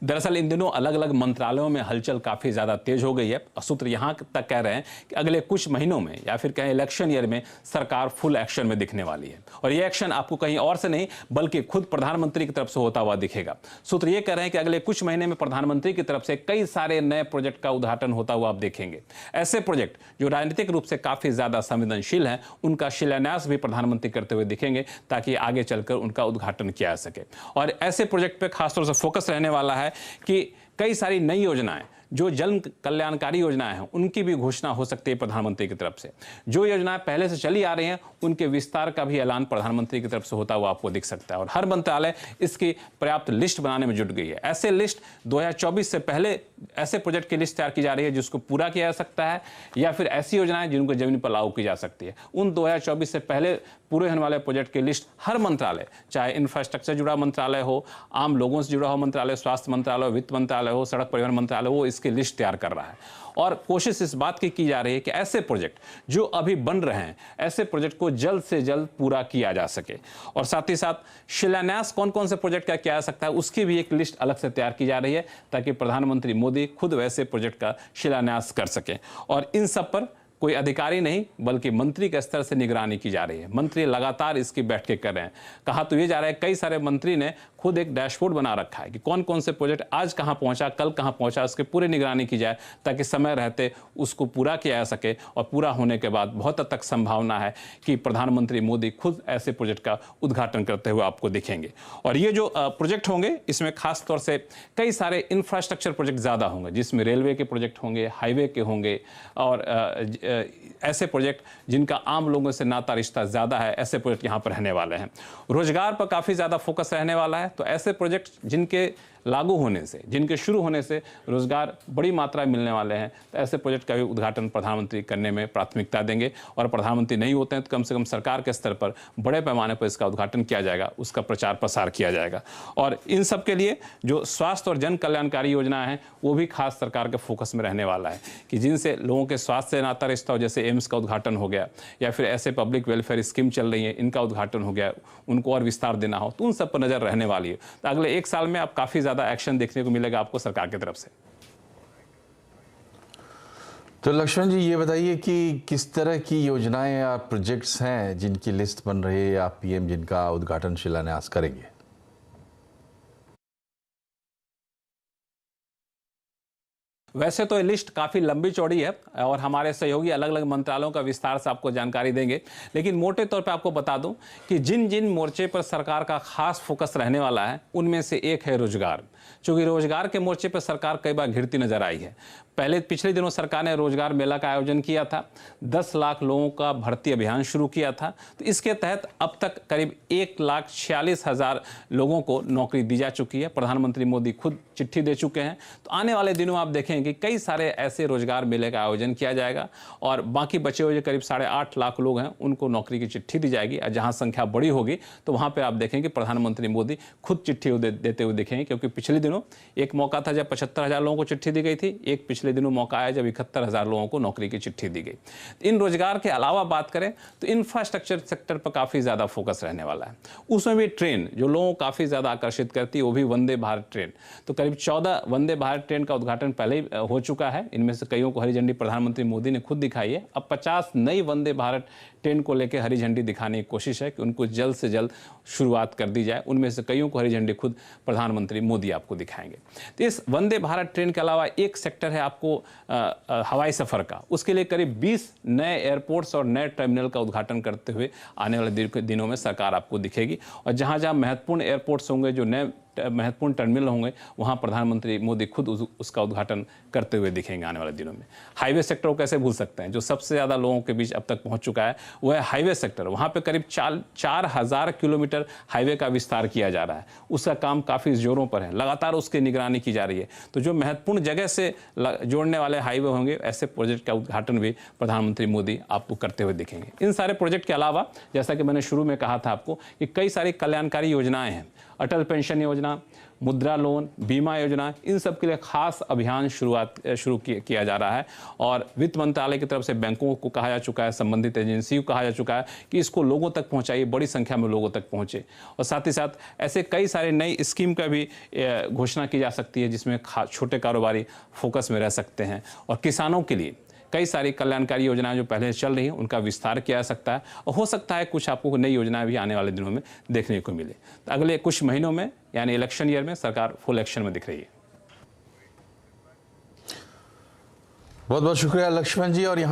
दरअसल इन दिनों अलग अलग मंत्रालयों में हलचल काफ़ी ज़्यादा तेज हो गई है। सूत्र यहाँ तक कह रहे हैं कि अगले कुछ महीनों में या फिर कहें इलेक्शन ईयर में सरकार फुल एक्शन में दिखने वाली है, और ये एक्शन आपको कहीं और से नहीं बल्कि खुद प्रधानमंत्री की तरफ से होता हुआ दिखेगा। सूत्र ये कह रहे हैं कि अगले कुछ महीने में प्रधानमंत्री की तरफ से कई सारे नए प्रोजेक्ट का उद्घाटन होता हुआ आप देखेंगे। ऐसे प्रोजेक्ट जो राजनीतिक रूप से काफ़ी ज़्यादा संवेदनशील हैं, उनका शिलान्यास भी प्रधानमंत्री करते हुए दिखेंगे ताकि आगे चलकर उनका उद्घाटन किया जा सके। और ऐसे प्रोजेक्ट पर खासतौर से फोकस रहने वाला है कि कई सारी नई योजनाएं जो जन कल्याणकारी योजनाएं हैं उनकी भी घोषणा हो सकती है प्रधानमंत्री की तरफ से। जो योजनाएं पहले से चली आ रही हैं उनके विस्तार का भी ऐलान प्रधानमंत्री की तरफ से होता हुआ आपको दिख सकता है, और हर मंत्रालय इसकी पर्याप्त लिस्ट बनाने में जुट गई है। ऐसे लिस्ट 2024 से पहले ऐसे प्रोजेक्ट की लिस्ट तैयार की जा रही है जिसको पूरा किया जा सकता है, या फिर ऐसी योजनाएं जिनको जमीन पर लागू की जा सकती है। उन 2024 से पहले पूरे होने वाले प्रोजेक्ट की लिस्ट हर मंत्रालय, चाहे इंफ्रास्ट्रक्चर जुड़ा मंत्रालय हो, आम लोगों से जुड़ा हो मंत्रालय, स्वास्थ्य मंत्रालय, वित्त मंत्रालय हो, सड़क परिवहन मंत्रालय हो, इसकी लिस्ट तैयार कर रहा है। और कोशिश इस बात की जा रही है कि ऐसे प्रोजेक्ट जो अभी बन रहे हैं, ऐसे प्रोजेक्ट को जल्द से जल्द पूरा किया जा सके। और साथ ही साथ शिलान्यास कौन कौन से प्रोजेक्ट का किया जा सकता है उसकी भी एक लिस्ट अलग से तैयार की जा रही है ताकि प्रधानमंत्री मोदी खुद वैसे प्रोजेक्ट का शिलान्यास कर सकें। और इन सब पर कोई अधिकारी नहीं बल्कि मंत्री के स्तर से निगरानी की जा रही है। मंत्री लगातार इसकी बैठकें कर रहे हैं। कहा तो ये जा रहा है, कई सारे मंत्री ने खुद एक डैशबोर्ड बना रखा है कि कौन कौन से प्रोजेक्ट आज कहां पहुंचा, कल कहां पहुंचा, उसकी पूरी निगरानी की जाए ताकि समय रहते उसको पूरा किया जा सके। और पूरा होने के बाद बहुत हद तक संभावना है कि प्रधानमंत्री मोदी खुद ऐसे प्रोजेक्ट का उद्घाटन करते हुए आपको दिखेंगे। और ये जो प्रोजेक्ट होंगे इसमें खास तौर से कई सारे इंफ्रास्ट्रक्चर प्रोजेक्ट ज़्यादा होंगे, जिसमें रेलवे के प्रोजेक्ट होंगे, हाईवे के होंगे, और ऐसे प्रोजेक्ट जिनका आम लोगों से नाता रिश्ता ज़्यादा है, ऐसे प्रोजेक्ट यहाँ पर रहने वाले हैं। रोजगार पर काफ़ी ज़्यादा फोकस रहने वाला है, तो ऐसे प्रोजेक्ट जिनके लागू होने से, जिनके शुरू होने से रोजगार बड़ी मात्रा में मिलने वाले हैं, तो ऐसे प्रोजेक्ट का भी उद्घाटन प्रधानमंत्री करने में प्राथमिकता देंगे। और प्रधानमंत्री नहीं होते हैं तो कम से कम सरकार के स्तर पर बड़े पैमाने पर इसका उद्घाटन किया जाएगा, उसका प्रचार प्रसार किया जाएगा। और इन सब के लिए जो स्वास्थ्य और जन कल्याणकारी योजनाएं हैं वो भी खास सरकार के फोकस में रहने वाला है कि जिनसे लोगों के स्वास्थ्य से नाता रिश्ता हो, जैसे एम्स का उद्घाटन हो गया या फिर ऐसे पब्लिक वेलफेयर स्कीम चल रही है इनका उद्घाटन हो गया, उनको और विस्तार देना हो, तो उन सब पर नजर रहने वाली है। तो अगले एक साल में आप काफ़ी ज़्यादा एक्शन देखने को मिलेगा आपको सरकार की तरफ से। तो लक्ष्मण जी ये बताइए कि किस तरह की योजनाएं या प्रोजेक्ट्स हैं जिनकी लिस्ट बन रही है या पीएम जिनका उद्घाटन शिलान्यास करेंगे? वैसे तो ये लिस्ट काफ़ी लंबी चौड़ी है और हमारे सहयोगी अलग अलग मंत्रालयों का विस्तार से आपको जानकारी देंगे, लेकिन मोटे तौर पे आपको बता दूं कि जिन जिन मोर्चे पर सरकार का खास फोकस रहने वाला है उनमें से एक है रोजगार। चूँकि रोजगार के मोर्चे पर सरकार कई बार घिरती नजर आई है। पिछले दिनों सरकार ने रोजगार मेला का आयोजन किया था, 10 लाख लोगों का भर्ती अभियान शुरू किया था। तो इसके तहत अब तक करीब 1,46,000 लोगों को नौकरी दी जा चुकी है। प्रधानमंत्री मोदी खुद चिट्ठी दे चुके हैं। तो आने वाले दिनों आप देखेंगे कि कई सारे ऐसे रोजगार मेले का आयोजन किया जाएगा और बाकी बचे हुए करीब 8.5 लाख लोग हैं उनको नौकरी की चिट्ठी दी जाएगी। और जहां संख्या बड़ी होगी तो वहां पर आप देखेंगे प्रधानमंत्री मोदी खुद चिट्ठी देते हुए दिखेंगे, क्योंकि पिछले दिनों एक मौका था जब 75,000 लोगों को चिट्ठी दी गई थी, एक पिछले दिनों मौका आया जब 71,000 लोगों को नौकरी की चिट्ठी दी गई। इन रोजगार के अलावा बात करें तो इंफ्रास्ट्रक्चर सेक्टर पर काफ़ी ज़्यादा फोकस रहने वाला है। उसमें भी ट्रेन जो लोगों को काफ़ी ज़्यादा आकर्षित करती है वो भी वंदे भारत ट्रेन। तो करीब 14 वंदे भारत ट्रेन का उद्घाटन पहले ही हो चुका है। इनमें से कईयों को हरी झंडी प्रधानमंत्री मोदी ने खुद दिखाई है। अब 50 नई वंदे भारत ट्रेन को लेकर हरी झंडी दिखाने की कोशिश है कि उनको जल्द से जल्द शुरुआत कर दी जाए। उनमें से कईयों को हरी झंडी खुद प्रधानमंत्री मोदी आपको दिखाएंगे। तो इस वंदे भारत ट्रेन के अलावा एक सेक्टर है आपको हवाई सफ़र का। उसके लिए करीब 20 नए एयरपोर्ट्स और नए टर्मिनल का उद्घाटन करते हुए आने वाले दिनों में सरकार आपको दिखेगी। और जहां जहां महत्वपूर्ण एयरपोर्ट्स होंगे, जो नए महत्वपूर्ण टर्मिनल होंगे, वहां प्रधानमंत्री मोदी खुद उसका उद्घाटन करते हुए दिखेंगे आने वाले दिनों में। हाईवे सेक्टर को कैसे भूल सकते हैं, जो सबसे ज़्यादा लोगों के बीच अब तक पहुंच चुका है वो है हाईवे सेक्टर। वहां पे करीब 4,000 किलोमीटर हाईवे का विस्तार किया जा रहा है। उसका काम काफ़ी जोरों पर है, लगातार उसकी निगरानी की जा रही है। तो जो महत्वपूर्ण जगह से जोड़ने वाले हाईवे होंगे, ऐसे प्रोजेक्ट का उद्घाटन भी प्रधानमंत्री मोदी आपको करते हुए दिखेंगे। इन सारे प्रोजेक्ट के अलावा जैसा कि मैंने शुरू में कहा था आपको कि कई सारी कल्याणकारी योजनाएं हैं। अटल पेंशन योजना, मुद्रा लोन, बीमा योजना, इन सब के लिए खास अभियान शुरू किया जा रहा है। और वित्त मंत्रालय की तरफ से बैंकों को कहा जा चुका है, संबंधित एजेंसी को कहा जा चुका है कि इसको लोगों तक पहुंचाइए, बड़ी संख्या में लोगों तक पहुंचे। और साथ ही साथ ऐसे कई सारे नई स्कीम का भी घोषणा की जा सकती है जिसमें छोटे कारोबारी फोकस में रह सकते हैं। और किसानों के लिए कई सारी कल्याणकारी योजनाएं जो पहले चल रही हैं उनका विस्तार किया जा सकता है। और हो सकता है कुछ आपको नई योजनाएं भी आने वाले दिनों में देखने को मिले। तो अगले कुछ महीनों में यानी इलेक्शन ईयर में सरकार फुल एक्शन में दिख रही है। बहुत बहुत शुक्रिया लक्ष्मण जी। और यहाँ